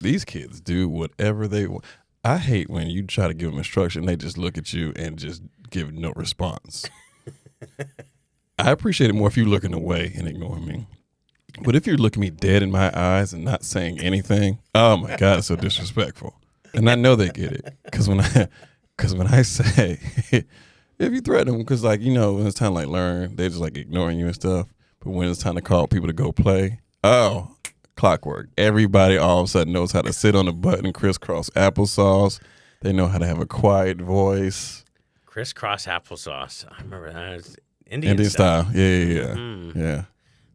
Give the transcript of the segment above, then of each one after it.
these kids do whatever they want. I hate when you try to give them instruction, they just look at you and just give no response. I appreciate it more if you're looking away and ignoring me. But if you're looking me dead in my eyes and not saying anything, oh my God, it's so disrespectful. And I know they get it. Because when I say, if you threaten them, because like, when it's time to like learn, they're just like ignoring you and stuff. But when it's time to call people to go play, oh, clockwork. Everybody all of a sudden knows how to sit on the button, crisscross applesauce. They know how to have a quiet voice. Crisscross applesauce. I remember that. It was Indian style. Yeah. Mm-hmm. Yeah.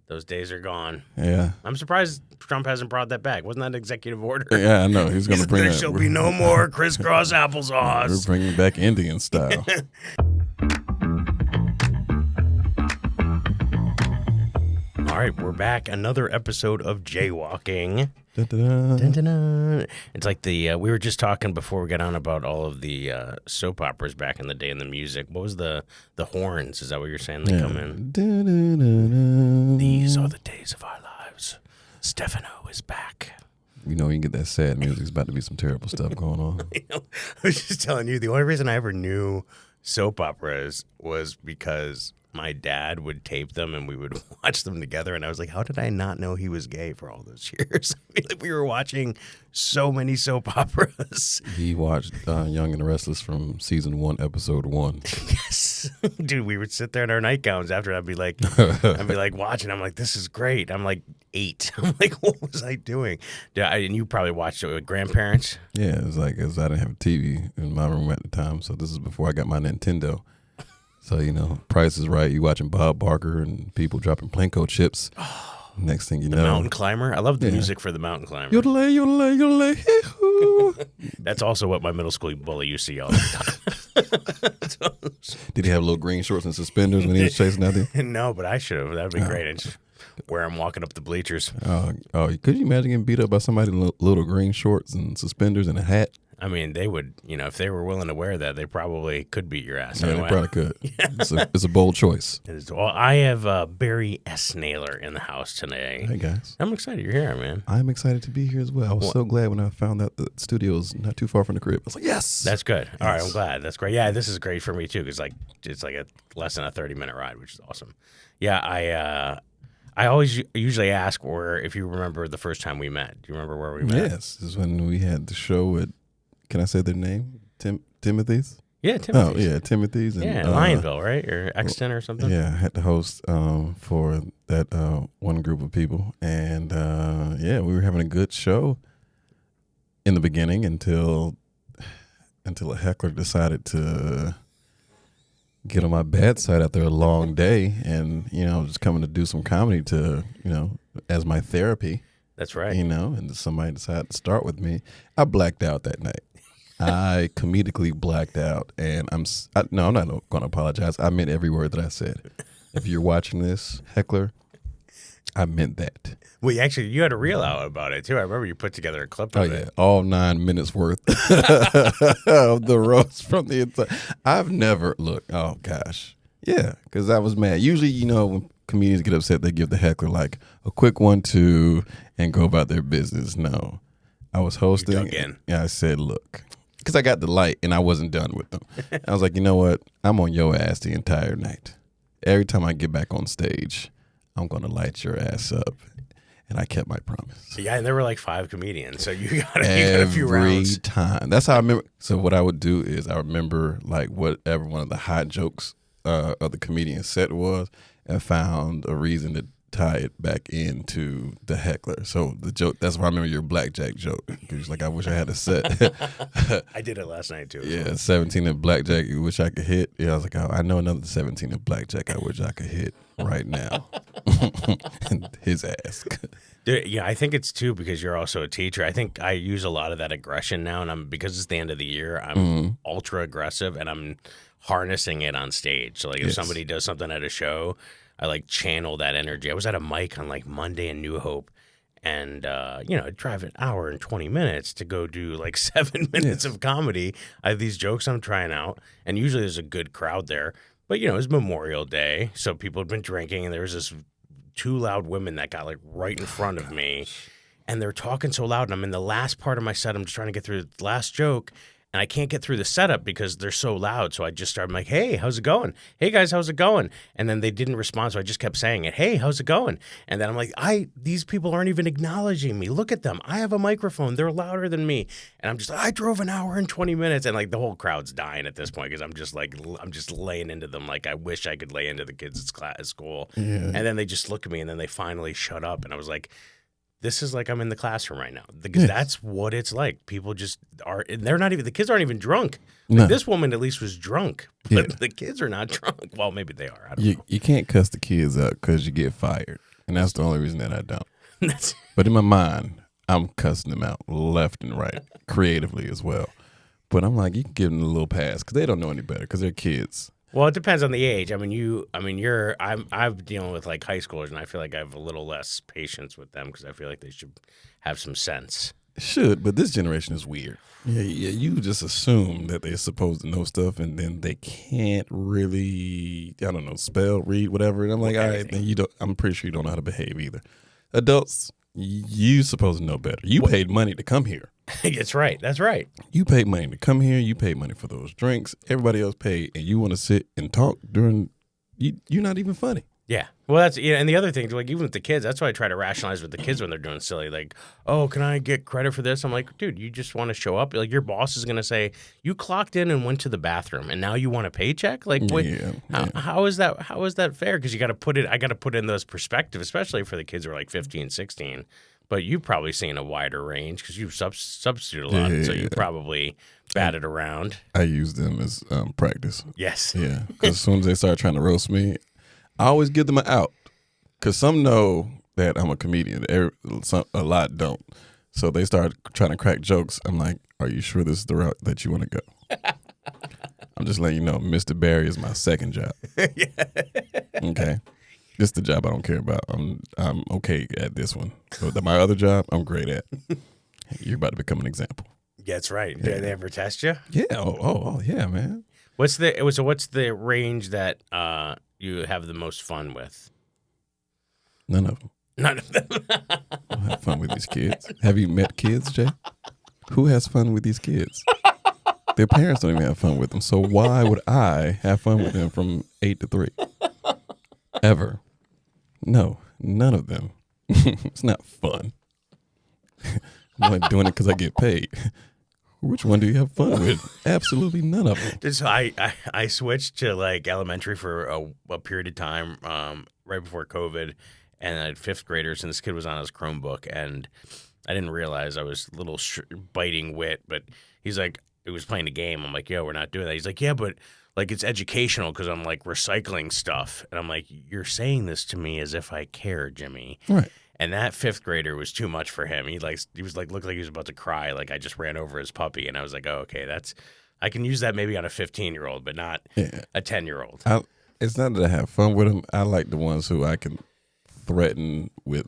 Those days are gone. Yeah. I'm surprised Trump hasn't brought that back. Wasn't that an executive order? Yeah, I know. He's going to bring that. There shall be no more crisscross applesauce. We're bringing back Indian style. All right, we're back. Another episode of Jaywalking. Dun, dun, dun. Dun, dun, dun. It's like we were just talking before we got on about all of the soap operas back in the day and the music. What was the horns? Is that what you're saying? They come in. Dun, dun, dun, dun. These are the days of our lives. Stefano is back. You can get that sad music. There's about to be some terrible stuff going on. I was just telling you, the only reason I ever knew soap operas was because my dad would tape them and we would watch them together. And I was like, how did I not know he was gay for all those years? I mean, we were watching so many soap operas. He watched Young and the Restless from season 1, episode 1. Yes. Dude, we would sit there in our nightgowns after. I'd be like watching. I'm like, this is great. I'm like 8. I'm like, what was I doing? And you probably watched it with grandparents. Yeah, it was like, I didn't have a TV in my room at the time. So this is before I got my Nintendo. So, Price is Right. You watching Bob Barker and people dropping Plinko chips. Next thing you know. The Mountain Climber. I love the music for the Mountain Climber. Yodelay, yodelay, yodelay, hee-hoo. That's also what my middle school bully used to yell the time. Did he have little green shorts and suspenders when he was chasing out there? No, but I should have. That would be great. And just wear them walking up the bleachers. Could you imagine getting beat up by somebody in little green shorts and suspenders and a hat? I mean, they would, if they were willing to wear that, they probably could beat your ass. Yeah, anyway. they probably could. Yeah. It's a bold choice. Well, I have Barry S. Naylor in the house today. Hey, guys. I'm excited you're here, man. I'm excited to be here as well. I was so glad when I found out the studio's not too far from the crib. I was like, yes. That's good. All right, I'm glad. That's great. Yeah, this is great for me, too, because it's like a less than a 30-minute ride, which is awesome. Yeah, I always usually ask if you remember the first time we met. Do you remember where we met? Yes. This is when we had the show at, can I say their name? Timothy's? Yeah, Timothy's. Oh, yeah, Timothy's. And, Lionville, right? Or Exton or something? Yeah, I had to host for that one group of people. And, we were having a good show in the beginning until a heckler decided to get on my bad side after a long day and, just coming to do some comedy to, as my therapy. That's right. And somebody decided to start with me. I blacked out that night. I comedically blacked out, and I'm not going to apologize. I meant every word that I said. If you're watching this, heckler, I meant that. Well, you had a reel out about it, too. I remember you put together a clip of it. All 9 minutes worth of the roast from the inside. I've never, oh, gosh. Yeah, because I was mad. Usually, when comedians get upset, they give the heckler, like, a quick 1-2 and go about their business. No. I was hosting. You dug in. Yeah, I said, look. Because I got the light and I wasn't done with them. I was like, you know what? I'm on your ass the entire night. Every time I get back on stage, I'm going to light your ass up. And I kept my promise. Yeah, and there were like 5 comedians, so you got a few rounds. Every time. That's how I remember. So what I would do is I remember like whatever one of the hot jokes of the comedian set was and found a reason to tie it back into the heckler. So the joke, that's why I remember your blackjack joke. Because like, I wish I had a set. I did it last night too. Yeah, 17 of blackjack, you wish I could hit. Yeah, I was like, I know another 17 of blackjack I wish I could hit right now. His ass. Dude, yeah, I think it's too because you're also a teacher. I think I use a lot of that aggression now, and because it's the end of the year, I'm ultra aggressive, and I'm harnessing it on stage. So like if somebody does something at a show, I like channel that energy. I was at a mic on like Monday in New Hope, and I'd drive an hour and 20 minutes to go do like 7 minutes of comedy. I have these jokes I'm trying out, and usually there's a good crowd there. But it was Memorial Day, so people had been drinking, and there was this 2 loud women that got like right in front of me. and they're talking so loud, and I'm in the last part of my set. I'm just trying to get through the last joke, and I can't get through the setup because they're so loud. So I just started like, hey, how's it going? Hey, guys, how's it going? And then they didn't respond, so I just kept saying it. Hey, how's it going? And then I'm like, these people aren't even acknowledging me. Look at them. I have a microphone. They're louder than me. And I'm just, I drove an hour and 20 minutes. And like the whole crowd's dying at this point because I'm just laying into them like I wish I could lay into the kids at school. Yeah. And then they just look at me and then they finally shut up. And I was like, this is like I'm in the classroom right now because that's what it's like. People just are, and they're not even, the kids aren't even drunk. Like No. this woman at least was drunk, but the kids are not drunk. Well, maybe they are. I don't know. You can't cuss the kids out because you get fired. And that's the only reason that I don't. That's, But in my mind, I'm cussing them out left and right, creatively as well. But I'm like, you can give them a little pass because they don't know any better because they're kids. well, it depends on the age. I mean, I'm dealing with like high schoolers, and I feel like I have a little less patience with them because I feel like they should have some sense. Should, but this generation is weird. Yeah, you just assume that they're supposed to know stuff, and then they can't really, I don't know, spell, read, whatever. And I'm like, all right, then you don't. I'm pretty sure you don't know how to behave either. Adults, you supposed to know better. You paid money to come here. That's right. That's right. You paid money to come here. You paid money for those drinks. Everybody else paid, and you want to sit and talk during. You're not even funny. Yeah. Well, that's and the other thing, like even with the kids, that's why I try to rationalize with the kids when they're doing silly. Like, oh, can I get credit for this? I'm like, dude, you just want to show up. Like your boss is gonna say you clocked in and went to the bathroom, and now you want a paycheck. Like, wait, how is that? How is that fair? Because you got to put it. I got to put in those perspective, especially for the kids who are like 15, 16. But you've probably seen a wider range because you substitute a lot, so you probably batted around. I use them as practice. Yes. Yeah, because as soon as they start trying to roast me, I always give them an out. Because some know that I'm a comedian. A lot don't. So they start trying to crack jokes. I'm like, are you sure this is the route that you want to go? I'm just letting you know, Mr. Barry is my second job. Okay? This is the job I don't care about. I'm okay at this one. But my other job, I'm great at. You're about to become an example. That's right. Yeah. Did they ever test you? Yeah. Oh, yeah, man. What's the range that you have the most fun with? None of them. None of them. I don't have fun with these kids. Have you met kids, Jay? Who has fun with these kids? Their parents don't even have fun with them. So why would I have fun with them from 8 to 3? Ever. No, none of them. It's not fun. I'm like doing it because I get paid. Which one do you have fun with? Absolutely none of them. So I switched to like elementary for a period of time right before COVID, and I had fifth graders, and this kid was on his Chromebook, and I didn't realize I was a little biting wit, but he's like, it was playing a game. I'm like, yo, we're not doing that. He's like, yeah, but like it's educational because I'm like recycling stuff. And I'm like, you're saying this to me as if I care, Jimmy. Right. And that fifth grader was too much for him. He was like looked like he was about to cry. Like I just ran over his puppy, and I was like, oh, okay, I can use that maybe on a 15-year-old, but not a 10-year-old. It's not that I have fun with them. I like the ones who I can threaten with.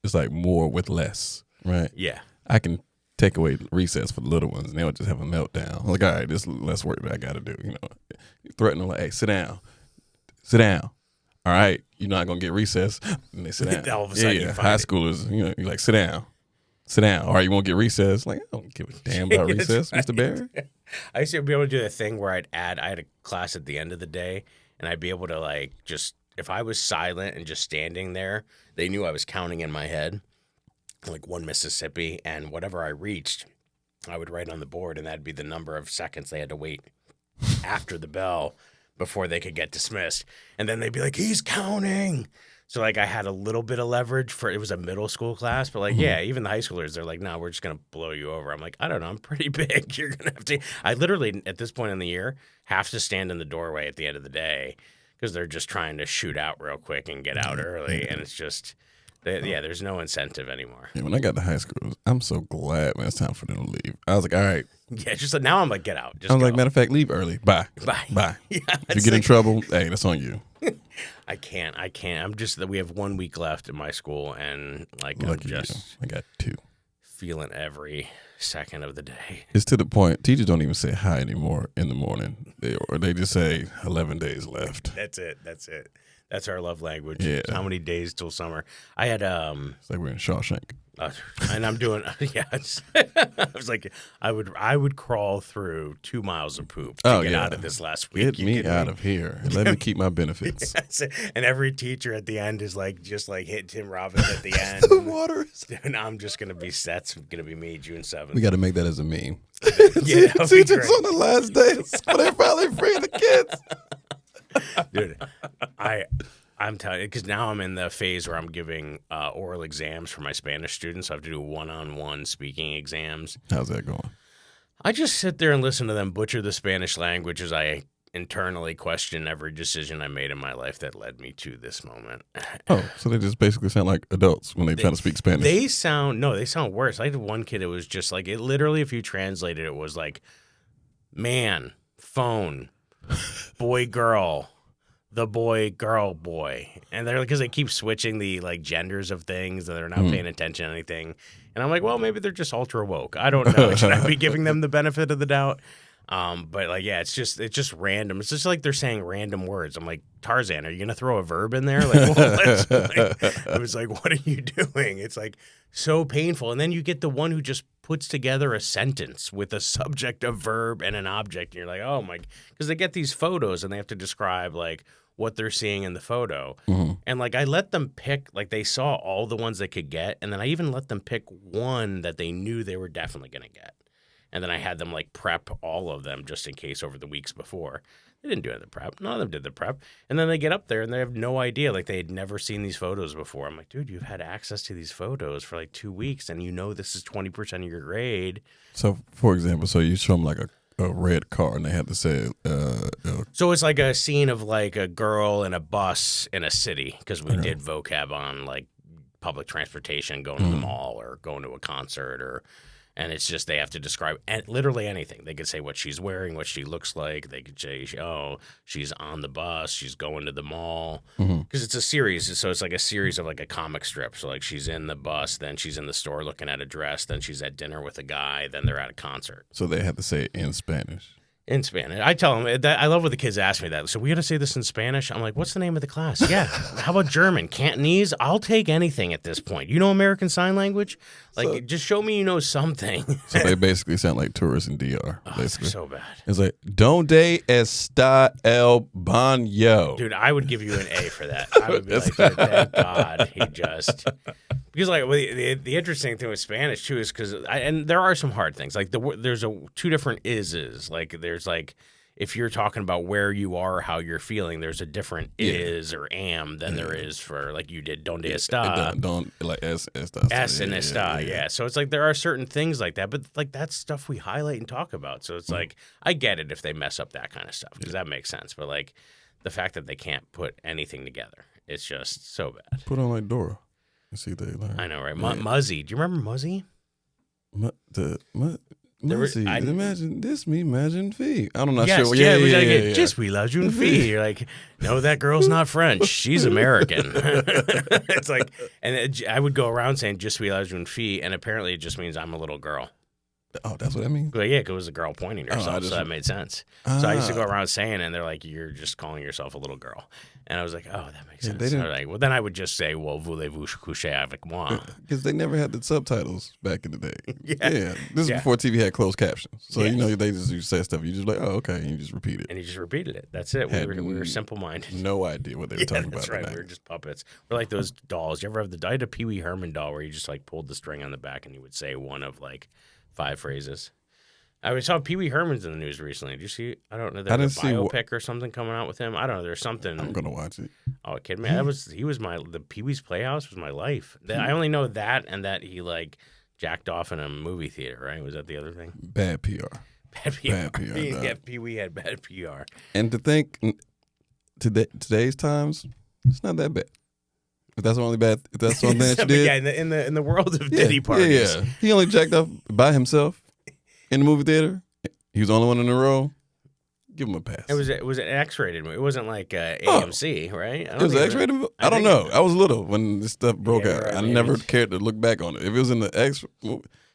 It's like more with less, right? Yeah. I can take away recess for the little ones, and they'll just have a meltdown. I'm like, all right, this is less work that I got to do. You know, you threaten them like, hey, sit down. All right, you're not gonna get recess, and they sit down. All of a sudden, high schoolers, you know, you're like, sit down. All right, you won't get recess. Like, I don't give a damn about recess, right. Mr. Barry. I used to be able to do the thing where I had a class at the end of the day, and I'd be able to like just, if I was silent and just standing there, they knew I was counting in my head, like 1 Mississippi, and whatever I reached, I would write on the board, and that'd be the number of seconds they had to wait after the bell before they could get dismissed. And then they'd be like, he's counting. So like I had a little bit of leverage for, it was a middle school class, but like, yeah, even the high schoolers, they're like, no, we're just going to blow you over. I'm like, I don't know. I'm pretty big. You're going to have to, I literally at this point in the year have to stand in the doorway at the end of the day because they're just trying to shoot out real quick and get out early. And it's just, there's no incentive anymore. Yeah, when I got to high school, I'm so glad when it's time for them to leave. I was like, all right. Yeah, just like, now I'm like, get out. Just I was go. like, matter of fact, leave early. Bye. Yeah, if you get in trouble, hey, that's on you. I can't. I'm just that we have 1 week left in my school, and like Lucky I'm just I got 2. feeling every second of the day. It's to the point teachers don't even say hi anymore in the morning. They just say 11 days left. That's it. That's our love language. Yeah. How many days till summer? I had It's like we're in Shawshank. And I'm doing yes. I was like, I would crawl through 2 miles of poop to get out of this last week. Get me out of here. Let me keep my benefits. Yes. And every teacher at the end is like just like hit Tim Robbins at the end. The water. And I'm just gonna be that's gonna be me June 7th. We got to make that as a meme. Yeah, teachers on the last day of school, they finally free the kids. Dude, I'm telling you, because now I'm in the phase where I'm giving oral exams for my Spanish students. I have to do one-on-one speaking exams. How's that going? I just sit there and listen to them butcher the Spanish language as I internally question every decision I made in my life that led me to this moment. Oh, so they just basically sound like adults when they try to speak Spanish. They sound worse. I had one kid, it was just like, it literally, if you translated it, was like, man, phone, boy, girl. The boy, girl, boy. And they're because they keep switching the like genders of things and they're not paying attention to anything. And I'm like, well, maybe they're just ultra woke. I don't know. Should I be giving them the benefit of the doubt? But like, yeah, it's just random. It's just like they're saying random words. I'm like, Tarzan, are you gonna throw a verb in there? Like, I was like, what are you doing? It's like so painful. And then you get the one who just puts together a sentence with a subject, a verb, and an object. And you're like, oh my, because they get these photos and they have to describe like what they're seeing in the photo. And like I let them pick, like they saw all the ones they could get, and then I even let them pick one that they knew they were definitely going to get. And then I had them like prep all of them just in case over the weeks before. They didn't do any of the prep. None of them did the prep. And then they get up there and they have no idea. Like they had never seen these photos before. I'm like, dude, you've had access to these photos for like 2 weeks and you know this is 20% of your grade. So, for example, so you show them like a red car and they have to say So it's like a scene of like a girl in a bus in a city because we did vocab on like public transportation, going to the mall or going to a concert and it's just they have to describe literally anything. They could say what she's wearing, what she looks like. They could say, oh, she's on the bus, she's going to the mall. Because it's a series, so it's like a series of like a comic strip. So like she's in the bus, then she's in the store looking at a dress, then she's at dinner with a guy, then they're at a concert. So they have to say it in Spanish. In Spanish. I tell them, that, I love when the kids ask me that. So we got to say this in Spanish? I'm like, what's the name of the class? Yeah. How about German? Cantonese? I'll take anything at this point. You know American Sign Language? Like, just show me you know something. So they basically sound like tourists in DR. Basically. So bad. It's like, donde está el baño? Dude, I would give you an A for that. I would be like, thank God he just... Because like the interesting thing with Spanish too is because and there are some hard things like there's two different ises like there's like if you're talking about where you are or how you're feeling there's a different is or am than there is for like you did donde está Don't like s and está yeah so it's like there are certain things like that but like that's stuff we highlight and talk about so it's like I get it if they mess up that kind of stuff because that makes sense but like the fact that they can't put anything together it's just so bad. Put on like Dora. See they learn. I know, right? Muzzy. Do you remember Muzzy? Muzzy. Imagine this, me, imagine fee. I'm not yes, sure. Yeah. Just we love you and fee. You're like, no, that girl's not French. She's American. It's like, and I would go around saying just we love you and fee, and apparently it just means I'm a little girl. Oh, that's what that means? But yeah, because it was a girl pointing to herself, so that made sense. So I used to go around saying it, and they're like, you're just calling yourself a little girl. And I was like, oh, that makes sense. They didn't... like, well, then I would just say, well, voulez-vous coucher avec moi? Because they never had the subtitles back in the day. This is before TV had closed captions. So, you know, they just say stuff. You just like, oh, okay, and you just repeat it. And you just repeated it. That's it. We were simple-minded. No idea what they were talking about. That's right. We were just puppets. We're like those dolls. You ever have I had a Pee Wee Herman doll where you just like pulled the string on the back and you would say one of like 5 phrases. I saw Pee Wee Herman's in the news recently. Did you see? I don't know. There's a biopic or something coming out with him. I don't know. There's something. I'm gonna watch it. Oh, kidding me? The Pee Wee's Playhouse was my life. I only know that and that he like jacked off in a movie theater. Right? Was that the other thing? Bad PR. Bad PR. Bad PR. Yeah, Pee Wee had bad PR. And to think today's times, it's not that bad. If that's the only thing that you did. Yeah, in the world of Diddy parties. Yeah. He only jacked off by himself. In the movie theater, he was the only one in the row. Give him a pass. It was an X-rated movie. It wasn't like AMC, right? It was an X-rated movie? I don't know. I was little when this stuff broke out. Right. I never cared to look back on it. If it was in the X,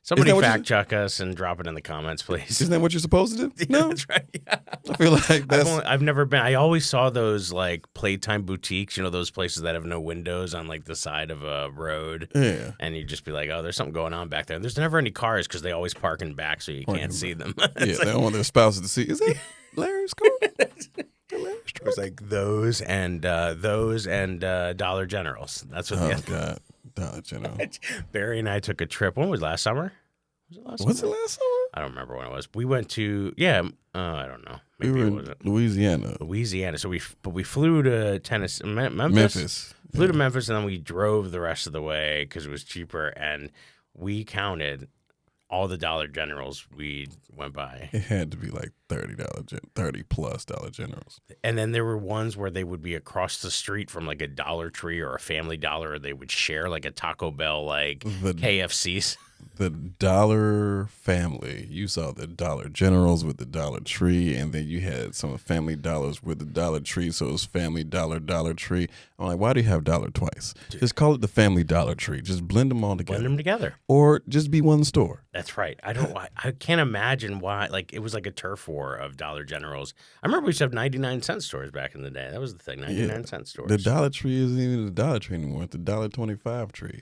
Somebody what fact check us and drop it in the comments, please. Isn't that what you're supposed to do? Yeah, No, that's right. Yeah. I feel like that's. I've never been. I always saw those like playtime boutiques, those places that have no windows on like the side of a road. Yeah. And you'd just be like, oh, there's something going on back there. And there's never any cars because they always park in back so you can't see them. Yeah, they don't want their spouses to see. Is that Larry's car? It's like those and Dollar Generals. That's what. Oh God, Dollar General. Barry and I took a trip. When was it, last summer? Was it last summer? I don't remember when it was. We went to I don't know. We Maybe were it in wasn't. Louisiana. So we flew to Tennessee, Memphis. Flew to Memphis, and then we drove the rest of the way because it was cheaper. And we counted all the Dollar Generals we went by. It had to be like $30+ Dollar Generals. And then there were ones where they would be across the street from like a Dollar Tree or a Family Dollar, or they would share like a Taco Bell, like KFC's. The Dollar family. You saw the Dollar Generals with the Dollar Tree, and then you had some Family Dollars with the Dollar Tree, so it was Family Dollar, Dollar Tree. I'm like, why do you have Dollar twice? Dude. Just call it the Family Dollar Tree. Just blend them all together. Blend them together. Or just be one store. That's right. I can't imagine why. Like, it was like a turf war of Dollar Generals. I remember we used to have 99-cent stores back in the day. That was the thing, 99-cent stores. The Dollar Tree isn't even the Dollar Tree anymore. It's the $1.25 tree.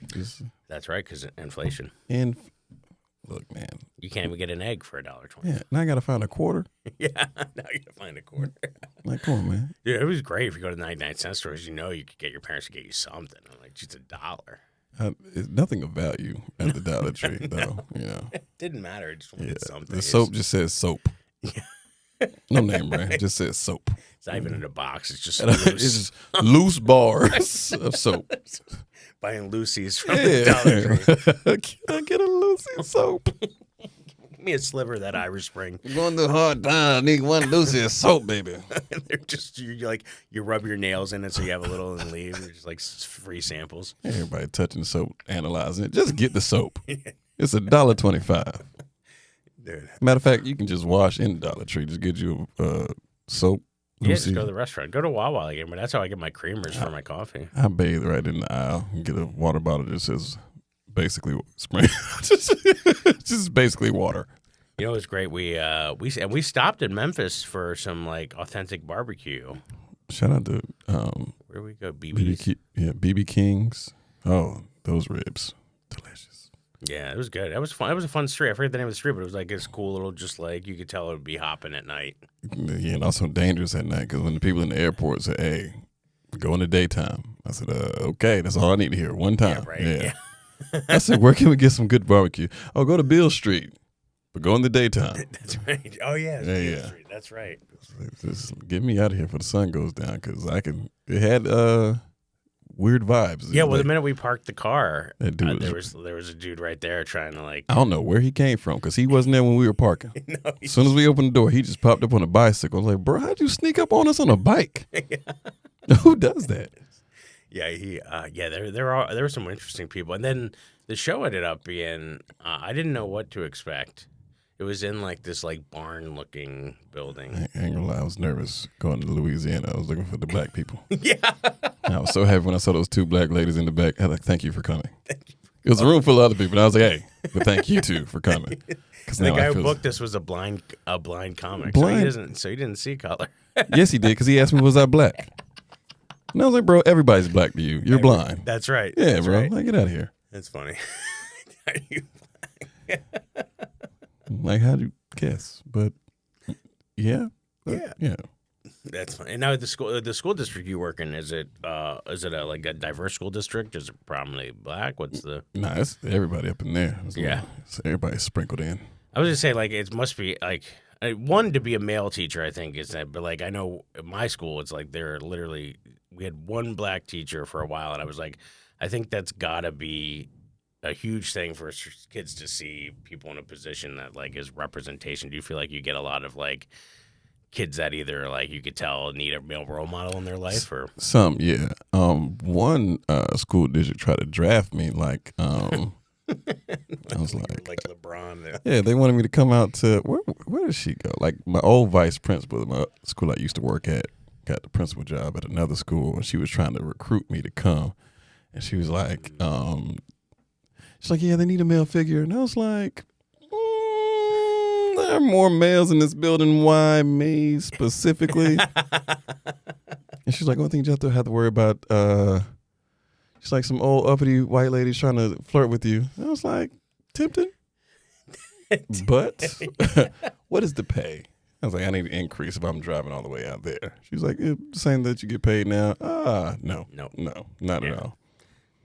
That's right, because inflation. And look, man, you can't even get an egg for $1.20. Yeah, now I gotta find a quarter. Yeah, now you gotta find a quarter. Like, come on, man. Yeah, it was great if you go to 99-cent stores. You could get your parents to get you something. I'm like, just $1. It's nothing of value at the Dollar Tree, though. It didn't matter. I just wanted something. The soap just says soap. No name brand. It just says soap. It's not even in a box. It's just loose. It's just loose bars of soap. Buying Lucy's from the Dollar Tree. Can I get a Lucy soap? Give me a sliver of that Irish Spring. You're going through a hard time. I need one Lucy soap, baby. They're just you rub your nails in it so you have a little and leave. They're just like free samples. Everybody touching soap, analyzing it. Just get the soap. It's $1.25. Dude. Matter of fact, you can just wash in Dollar Tree. Just get you soap. Yeah, just go to the restaurant. Go to Wawa again, but that's how I get my creamers for my coffee. I bathe right in the aisle and get a water bottle that says basically spring. just basically water. It's great. We stopped in Memphis for some like authentic barbecue. Shout out to where we go, BB's. BB King's. Oh, those ribs, delicious. Yeah, it was good. It was fun. It was a fun street. I forget the name of the street, but it was like this cool little, just like you could tell it would be hopping at night. Yeah, and also dangerous at night because when the people in the airport say, "Hey, go in the daytime," I said, "Okay, that's all I need to hear one time." Yeah, right. Yeah. I said, "Where can we get some good barbecue?" Oh, go to Beale Street, but go in the daytime. That's right. Oh yeah, Beale Street. That's right. Just get me out of here before the sun goes down because it had weird vibes. Yeah, well, the minute we parked the car, there was a dude right there trying to like. I don't know where he came from because he wasn't there when we were parking. No, as soon as we opened the door, he just popped up on a bicycle. I was like, bro, how'd you sneak up on us on a bike? Who does that? Yeah, there were some interesting people, and then the show ended up being. I didn't know what to expect. It was in like this like barn looking building. I ain't gonna lie, I was nervous going to Louisiana. I was looking for the black people. Yeah. And I was so happy when I saw those two black ladies in the back. I was like, thank you for coming. It was a room full of other people, and I was like, hey, but thank you too for coming. The guy who booked us was a blind comic, so he didn't see color. Yes, he did, because he asked me, was I black? And I was like, bro, everybody's black to you. You're blind. That's right. Yeah, That's bro. right. Like, get out of here. That's funny. Are you black? Like, how'd you guess? But yeah. That's fine. And now the school district you work in, is it like a diverse school district? Is it predominantly black? What's the? Nah, it's everybody up in there. So everybody's sprinkled in. I was gonna say, like, it must be like one, to be a male teacher, I think is that, but like I know at my school it's like we had one black teacher for a while, and I was like, I think that's gotta be a huge thing for kids to see people in a position that like is representation. Do you feel like you get a lot of like kids that either like you could tell need a male role model in their life, or some? Yeah. One school district tried to draft me like I was like LeBron. Yeah, they wanted me to come out to where did she go? Like my old vice principal at my school I used to work at got the principal job at another school, and she was trying to recruit me to come, and she was like, She's like, yeah, they need a male figure. And I was like, there are more males in this building. Why me specifically? And she's like, one thing you have to worry about, she's like, some old uppity white ladies trying to flirt with you. And I was like, tempted. But what is the pay? I was like, I need an increase if I'm driving all the way out there. She's like, saying that you get paid now. No, not at all.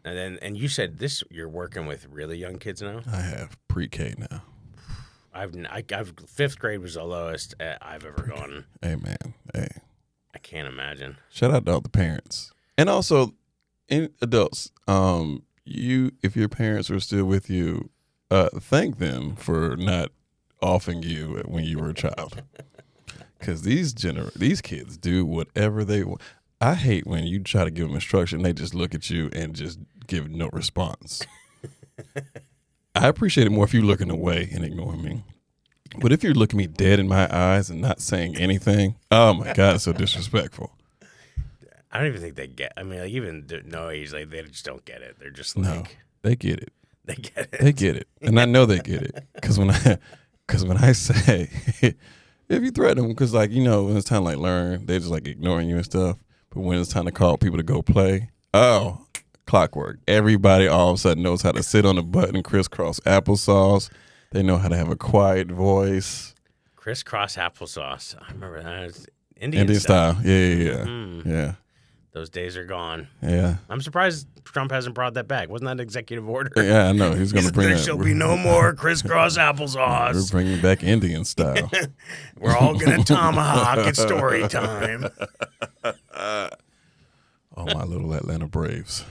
And you said you're working with really young kids now? I have pre-K now. I've fifth grade was the lowest I've ever gone. Hey man, hey. I can't imagine. Shout out to all the parents. And also adults, if your parents are still with you, thank them for not offing you when you were a child. Because these kids do whatever they want. I hate when you try to give them instruction, they just look at you and just give no response. I appreciate it more if you're looking away and ignoring me. But if you're looking me dead in my eyes and not saying anything, oh my God, it's so disrespectful. I don't even think they get. I mean, like, even no age, like they just don't get it. They're just like, no, they get it. They get it. They get it, and I know they get it because when I say if you threaten them, because like when it's time to like learn, they just like ignoring you and stuff. But when it's time to call people to go play, oh, clockwork. Everybody all of a sudden knows how to sit on the button, crisscross applesauce. They know how to have a quiet voice. Crisscross applesauce. I remember that. Indian style. Yeah. Yeah. Those days are gone. Yeah. I'm surprised Trump hasn't brought that back. Wasn't that an executive order? Yeah, I know. He's going to bring There that. shall be no more crisscross applesauce. We're bringing back Indian style. We're all going to tomahawk at story time. Oh, my little Atlanta Braves.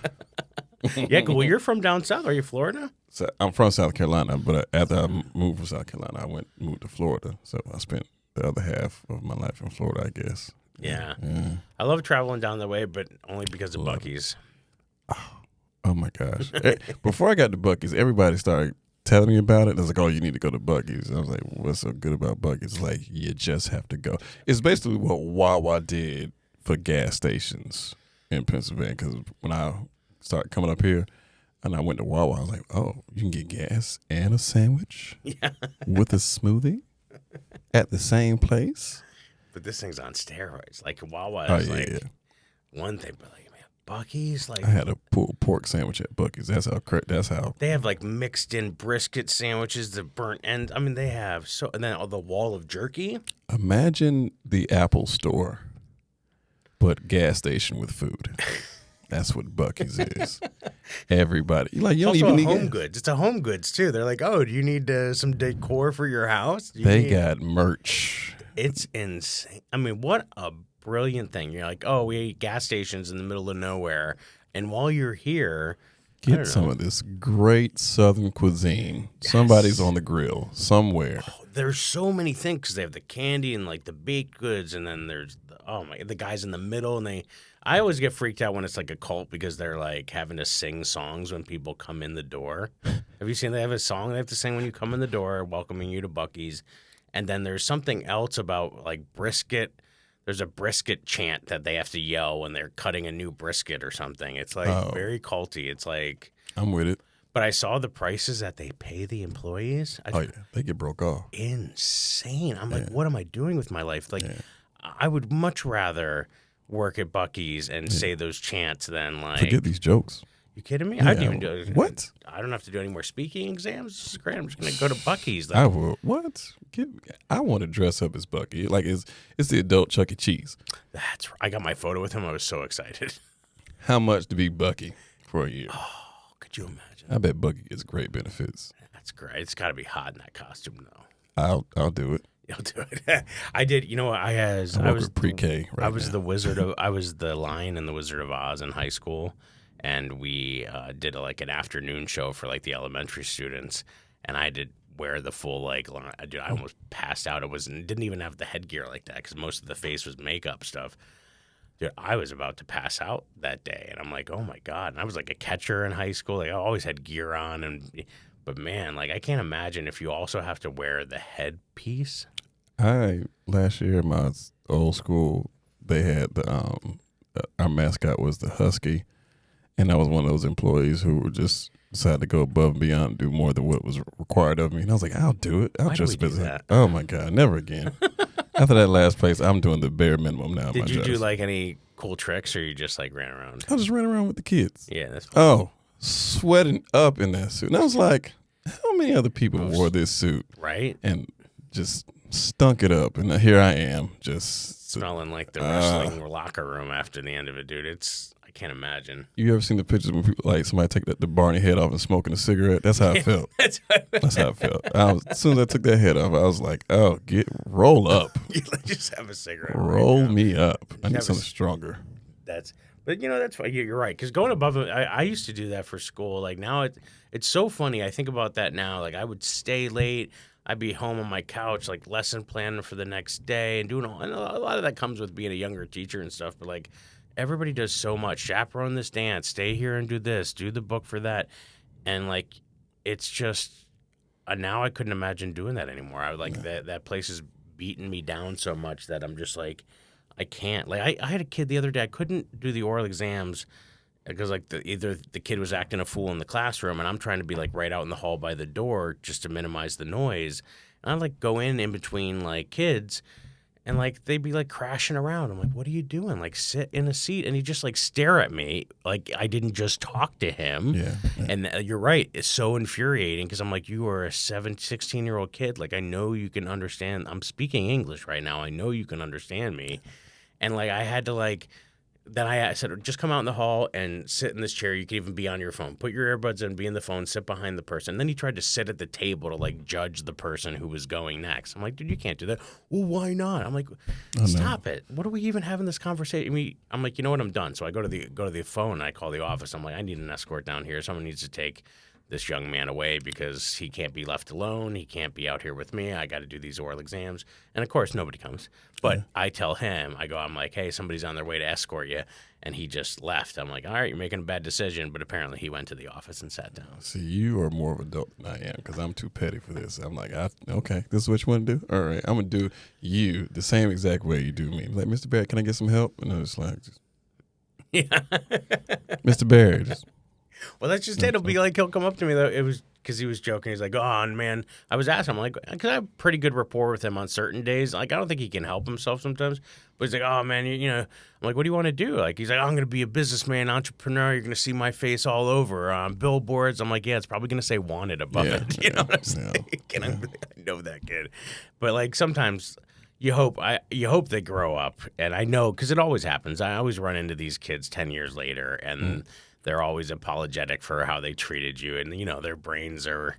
Yeah, well, you're from down south. Are you Florida? So I'm from South Carolina, but after I moved from South Carolina, I moved to Florida. So I spent the other half of my life in Florida, I guess. Yeah. I love traveling down the way, but only because of Buc-ee's. Oh my gosh. Before I got to Buc-ee's, everybody started telling me about it. It was like, oh, you need to go to Buc-ee's. And I was like, what's so good about Buc-ee's? It's like, you just have to go. It's basically what Wawa did for gas stations in Pennsylvania. Because when I started coming up here and I went to Wawa, I was like, oh, you can get gas and a sandwich with a smoothie at the same place. But this thing's on steroids. Like Wawa is one thing, but like, man, Buc-ee's, like, I had a pulled pork sandwich at Buc-ee's. That's how they have like mixed in brisket sandwiches, the burnt end. I mean, they have and then the wall of jerky. Imagine the Apple Store, but gas station with food. That's what Buc-ee's is. Everybody, like, you don't even need home goods. It's a home goods too. They're like, oh, do you need some decor for your house? They got merch. It's insane. I mean, what a brilliant thing. You're like, oh, we eat gas stations in the middle of nowhere. And while you're here, get some of this great Southern cuisine. Yes. Somebody's on the grill somewhere. Oh, there's so many things because they have the candy and like the baked goods. And then there's the guys in the middle. And I always get freaked out when it's like a cult because they're like having to sing songs when people come in the door. Have you seen they have a song they have to sing when you come in the door, welcoming you to Buc-ee's? And then there's something else about like brisket. There's a brisket chant that they have to yell when they're cutting a new brisket or something. It's like very culty. It's like, I'm with it. But I saw the prices that they pay the employees. They get broke off. Insane. I'm like, what am I doing with my life? Like, I would much rather work at Buc-ee's and say those chants than like. Forget these jokes. You kidding me? I didn't even do it. What? I don't have to do any more speaking exams. This is great. I'm just going to go to Buc-ee's. I will. What? I want to dress up as Buc-ee. Like, it's the adult Chuck E. Cheese. That's right. I got my photo with him. I was so excited. How much to be Buc-ee for a year? Oh, could you imagine? I bet Buc-ee gets great benefits. That's great. It's got to be hot in that costume, though. I'll do it. You'll do it. I did. You know what? I was pre-K. Right I was now. I was the Lion in the Wizard of Oz in high school. And we did like an afternoon show for like the elementary students, and I did wear the full like. Dude, I almost passed out. Didn't even have the headgear like that because most of the face was makeup stuff. Dude, I was about to pass out that day, and I'm like, oh my God! And I was like a catcher in high school. Like I always had gear on, but man, like I can't imagine if you also have to wear the headpiece. Last year at my old school, they had our mascot was the Husky. And I was one of those employees who were just decided to go above and beyond and do more than what was required of me. And I was like, I'll do it. I'll Why do just we do visit. that? Oh my God, never again. After that last place, I'm doing the bare minimum now. Did you do like any cool tricks, or you just like ran around? I just ran around with the kids. Yeah, that's fine. Oh, sweating up in that suit. And I was like, how many other people wore this suit? Right? And just stunk it up. And here I am, just Smelling like the wrestling locker room after the end of it, dude. I can't imagine. You ever seen the pictures when people, like somebody take the Barney head off and smoking a cigarette? That's how I felt. That's how I felt. As soon as I took that head off, I was like, "Oh, roll up, just have a cigarette. Roll me up. I need something stronger." But that's why you're right. Because going above it, I used to do that for school. Like now, it's so funny. I think about that now. Like I would stay late. I'd be home on my couch, like lesson planning for the next day and doing and a lot of that comes with being a younger teacher and stuff. But like everybody does so much. Chaperone this dance, stay here and do this, do the book for that. And like, it's just, now I couldn't imagine doing that anymore. I would like that place is beating me down so much that I'm just like, I can't. Like I had a kid the other day, I couldn't do the oral exams because like either the kid was acting a fool in the classroom and I'm trying to be like right out in the hall by the door just to minimize the noise. And I like go in between like kids and like they'd be like crashing around. I'm like, what are you doing? Like sit in a seat. And he just like stare at me like I didn't just talk to him. Yeah. And you're right. It's so infuriating because I'm like, you are a 16-year-old kid. Like I know you can understand. I'm speaking English right now. I know you can understand me. And like I had to like, then I said, just come out in the hall and sit in this chair. You can even be on your phone. Put your earbuds in, be in the phone, sit behind the person. And then he tried to sit at the table to like judge the person who was going next. I'm like, dude, you can't do that. Well, why not? I'm like, stop it. What are we even having this conversation? I'm like, you know what? I'm done. So I go to the phone and I call the office. I'm like, I need an escort down here. Someone needs to take this young man away because he can't be left alone. He can't be out here with me. I got to do these oral exams. And of course, nobody comes. But I tell him, I'm like, hey, somebody's on their way to escort you. And he just left. I'm like, all right, you're making a bad decision. But apparently he went to the office and sat down. See, you are more of an adult than I am because I'm too petty for this. I'm like, okay, this is what you want to do? All right, I'm going to do you the same exact way you do me. Like, Mr. Barrett, can I get some help? And I was like, yeah. Mr. Barrett, just well, that's just it. It'll be like he'll come up to me though. It was because he was joking. He's like, "Oh man," I was asking him like, because I have pretty good rapport with him on certain days. Like I don't think he can help himself sometimes, but he's like, "Oh man, you know," I'm like, "What do you want to do?" Like he's like, "I'm gonna be a businessman, entrepreneur. You're gonna see my face all over on billboards." I'm like, "Yeah, it's probably gonna say wanted above it." You know what I'm saying? I know that kid, but like sometimes. You hope they grow up, and I know because it always happens. I always run into these kids 10 years later, and they're always apologetic for how they treated you, and you know their brains are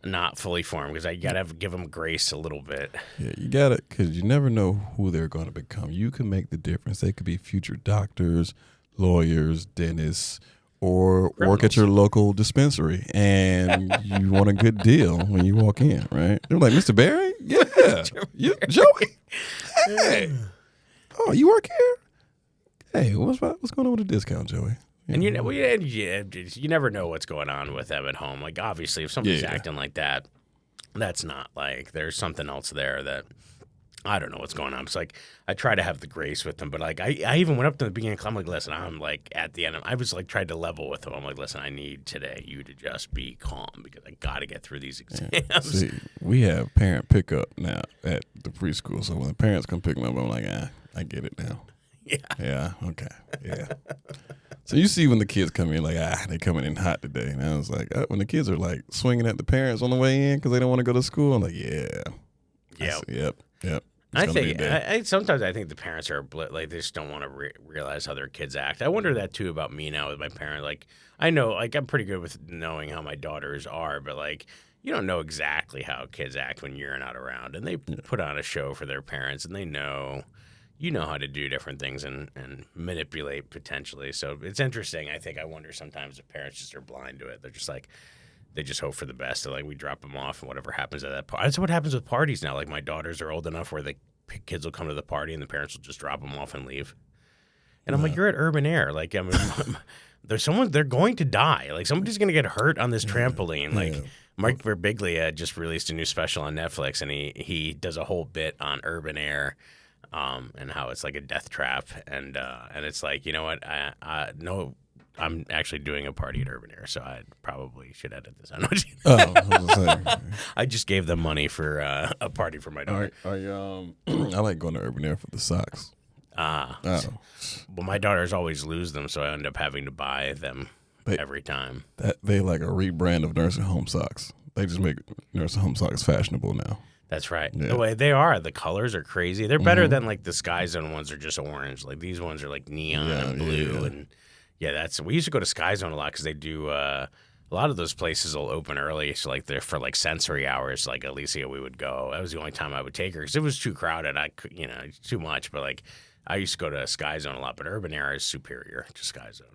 not fully formed because I gotta give them grace a little bit. Yeah, you got it because you never know who they're going to become. You can make the difference. They could be future doctors, lawyers, dentists, or work at your local dispensary, and you want a good deal when you walk in, right? They're like, Mr. Barry? Yeah. Joey? Hey. Oh, you work here? Hey, what's going on with the discount, Joey? And you never know what's going on with them at home. Like, obviously, if somebody's acting like that, that's not like there's something else there that I don't know what's going on. It's like I try to have the grace with them, but like I even went up to the beginning. I'm like, listen, I'm like at the end. I was like tried to level with them. I'm like, listen, I need today you to just be calm because I got to get through these exams. Yeah. See, we have parent pickup now at the preschool, so when the parents come pick them up, I'm like, I get it now. Yeah. Yeah. Okay. Yeah. So you see when the kids come in, like, they coming in hot today. And I was like, when the kids are like swinging at the parents on the way in because they don't want to go to school, I'm like, yeah. Yep. I think sometimes I think the parents are like they just don't want to realize how their kids act. I wonder that too about me now with my parents. Like I know, like I'm pretty good with knowing how my daughters are, but like you don't know exactly how kids act when you're not around, and they put on a show for their parents, and they know. You know how to do different things and manipulate potentially. So it's interesting. I wonder sometimes if parents just are blind to it. They're just like, they just hope for the best. So like we drop them off and whatever happens at that party. That's what happens with parties now. Like my daughters are old enough where the kids will come to the party and the parents will just drop them off and leave. And I'm like, you're at Urban Air. Like, I mean, they're going to die. Like somebody's going to get hurt on this trampoline. Like Mike Birbiglia just released a new special on Netflix and he does a whole bit on Urban Air. And how it's like a death trap, and it's like, you know what, I'm actually doing a party at Urban Air, so I probably should edit this. I know. I was saying. I just gave them money for a party for my daughter. I like going to Urban Air for the socks. Well, my daughters always lose them, so I end up having to buy them every time. They like a rebrand of nursing home socks. They just make nursing home socks fashionable now. That's right. Yeah. The way they are, the colors are crazy. They're better than like the Sky Zone ones are just orange. Like these ones are like neon and blue. And we used to go to Sky Zone a lot because they do a lot of those places will open early. So like they're for like sensory hours. Like Alicia, we would go. That was the only time I would take her because it was too crowded. It's too much. But like I used to go to Sky Zone a lot. But Urban Air is superior to Sky Zone.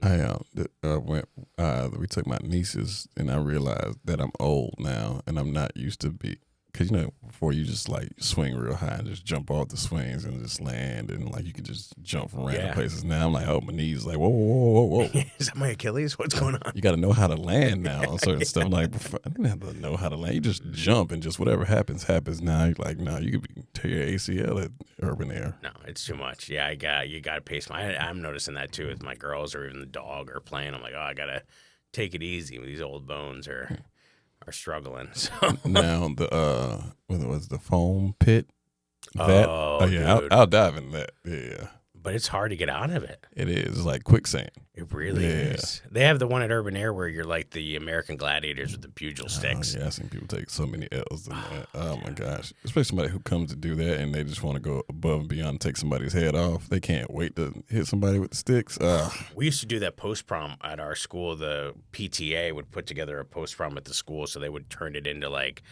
We took my nieces, and I realized that I'm old now, and I'm not used to be. Because, before you just, like, swing real high and just jump off the swings and just land and, like, you can just jump from random places. Now I'm like, oh, my knees like, whoa, whoa, whoa, whoa. Is that my Achilles? What's going on? You got to know how to land now on certain stuff. Like, I didn't have to know how to land. You just jump and just whatever happens. Now you're like, no, you could tear your ACL at Urban Air. No, it's too much. Yeah, you got to pace I'm noticing that, too, with my girls or even the dog are playing. I'm like, oh, I got to take it easy. These old bones are struggling. So. Now whether it was the foam pit, I'll dive in that. Yeah, but it's hard to get out of it. It is. It's like quicksand. It really is. They have the one at Urban Air where you're like the American Gladiators with the pugil sticks. Yeah, I've seen people take so many L's in that. Oh my gosh, especially somebody who comes to do that and they just want to go above and beyond and take somebody's head off. They can't wait to hit somebody with the sticks. We used to do that post prom at our school. The PTA would put together a post prom at the school, so they would turn it into like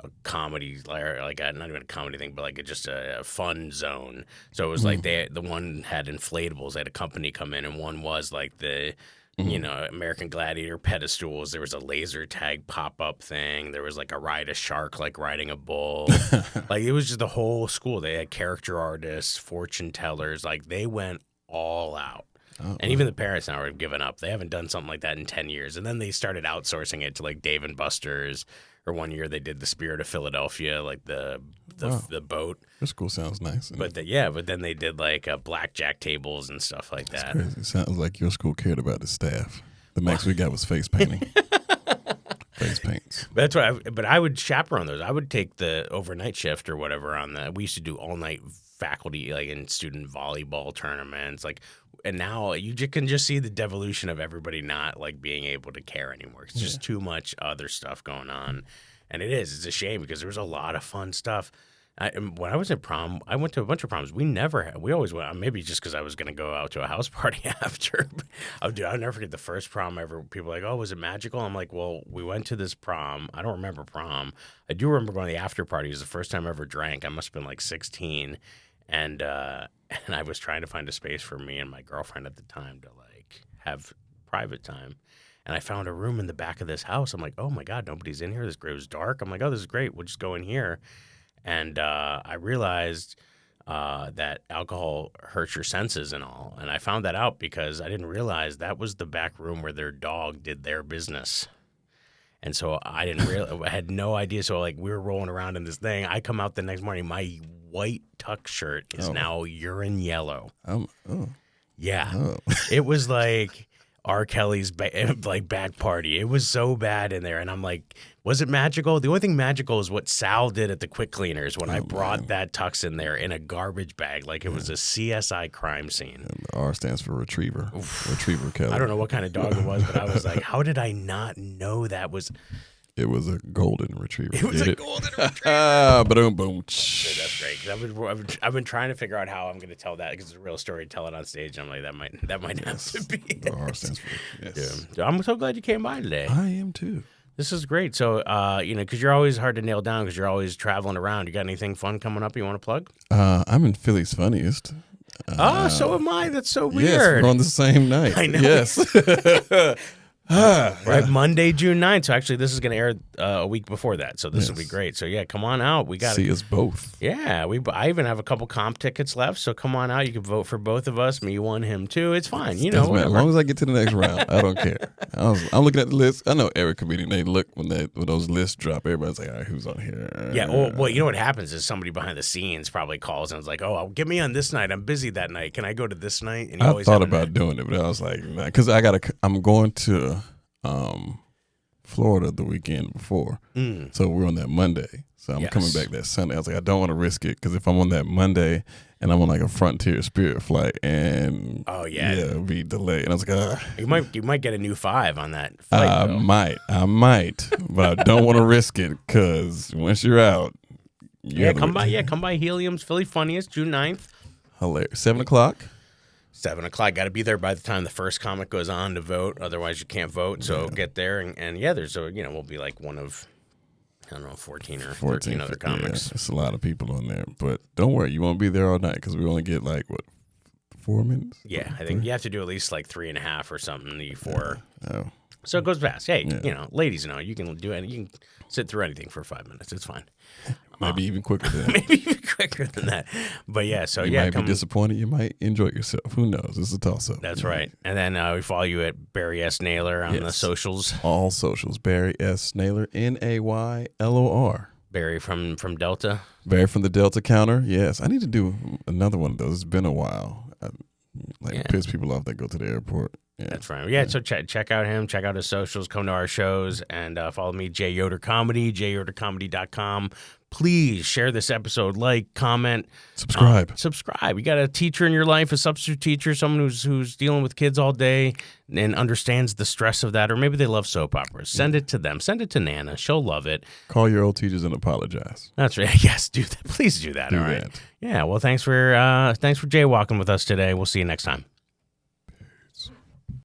a comedy, like not even a comedy thing, but like just a fun zone. So it was like the one had inflatables. They had a company come in, and one was like the American Gladiator pedestals. There was a laser tag pop up thing. There was like a ride a shark, like riding a bull. Like it was just the whole school. They had character artists, fortune tellers. Like they went all out. And even the parents now have given up. They haven't done something like that in 10 years. And then they started outsourcing it to like Dave and Buster's. Or one year they did the Spirit of Philadelphia, like the boat. Your school sounds nice. But then they did like blackjack tables and stuff like that. Crazy. It sounds like your school cared about the staff. The max we got was face painting. Face paints. But I would chaperone those. I would take the overnight shift or whatever on that. We used to do all night faculty like in student volleyball tournaments, like. And now you can just see the devolution of everybody not like being able to care anymore. It's just too much other stuff going on, and it's a shame because there was a lot of fun stuff. When I was at prom, I went to a bunch of proms. We always went. Maybe just because I was going to go out to a house party after. I'll never forget the first prom ever. People were like, oh, was it magical? I'm like, well, we went to this prom. I don't remember prom. I do remember going to the after party. It was the first time I ever drank. I must have been like 16. And I was trying to find a space for me and my girlfriend at the time to like have private time. And I found a room in the back of this house. I'm like, oh my God, nobody's in here. It was dark. I'm like, oh, this is great. We'll just go in here. And I realized that alcohol hurts your senses and all. And I found that out because I didn't realize that was the back room where their dog did their business. And so I had no idea. So like we were rolling around in this thing. I come out the next morning, my white tuck shirt is now urine yellow. Yeah. It was like R. Kelly's back party. It was so bad in there. And I'm like, was it magical? The only thing magical is what Sal did at the Quick Cleaners when I brought that tux in there in a garbage bag. Like it was a CSI crime scene. And the R stands for retriever. Retriever Kelly. I don't know what kind of dog it was, but I was like, how did I not know that was... It was a golden retriever. It was a golden retriever. Boom, boom. So that's great. 'Cause I've been trying to figure out how I'm going to tell that because it's a real story. Tell it on stage. I'm like, that might have to be. The R stands for yes. Yeah. I'm so glad you came by today. I am too. This is great. So, because you're always hard to nail down because you're always traveling around. You got anything fun coming up you want to plug? I'm in Philly's Funniest. So am I. That's so weird. Yes, we're on the same night. I know. Yes. Right, Monday, June 9th. So actually, this is going to air a week before that. So this will be great. So yeah, come on out. We got see us both. Yeah, I even have a couple comp tickets left. So come on out. You can vote for both of us. Me, one, him, two. It's fine. You know, as long as I get to the next round, I don't care. I'm looking at the list. I know every comedian. They look when those lists drop. Everybody's like, all right, who's on here? Yeah. Well, you know what happens is somebody behind the scenes probably calls and is like, oh, get me on this night. I'm busy that night. Can I go to this night? And I thought about doing it, but I was like, nah, because I'm going to Florida the weekend before, so we're on that Monday. So I'm coming back that Sunday. I was like, I don't want to risk it because if I'm on that Monday and I'm on like a Frontier Spirit flight and it'll be delayed. And I was like, you might get a new 5 on that flight. I might, but I don't want to risk it because once you're out, come by Helium's Philly Funniest June 9th. Hilarious. 7 o'clock. 7 o'clock. Got to be there by the time the first comic goes on to vote. Otherwise, you can't vote. So get there. And there's we'll be like one of, I don't know, 14 or 13 other comics. Yeah, it's a lot of people on there. But don't worry, you won't be there all night because we only get like, 4 minutes? Yeah, I think you have to do at least like 3.5 or something before. Oh. So it goes fast. Hey, ladies know you can do it. You can sit through anything for 5 minutes. It's fine. Maybe even quicker than that. Maybe even quicker than that. But yeah, so you might be disappointed. You might enjoy yourself. Who knows? It's a toss-up. That's right. And then we follow you at Barry S. Naylor on the socials. All socials. Barry S. Naylor, Naylor. Barry from Delta. Barry from the Delta counter. Yes. I need to do another one of those. It's been a while. Piss people off that go to the airport. Yeah. That's right. Yeah, so check out him, check out his socials, come to our shows, and follow me, Jay Yoder Comedy, jyodercomedy.com. Please share this episode, like, comment. Subscribe. You got a teacher in your life, a substitute teacher, someone who's dealing with kids all day and understands the stress of that, or maybe they love soap operas. Send it to them. Send it to Nana. She'll love it. Call your old teachers and apologize. That's right. Yes, do that. Please do that. All right. Yeah, well, thanks for jaywalking with us today. We'll see you next time.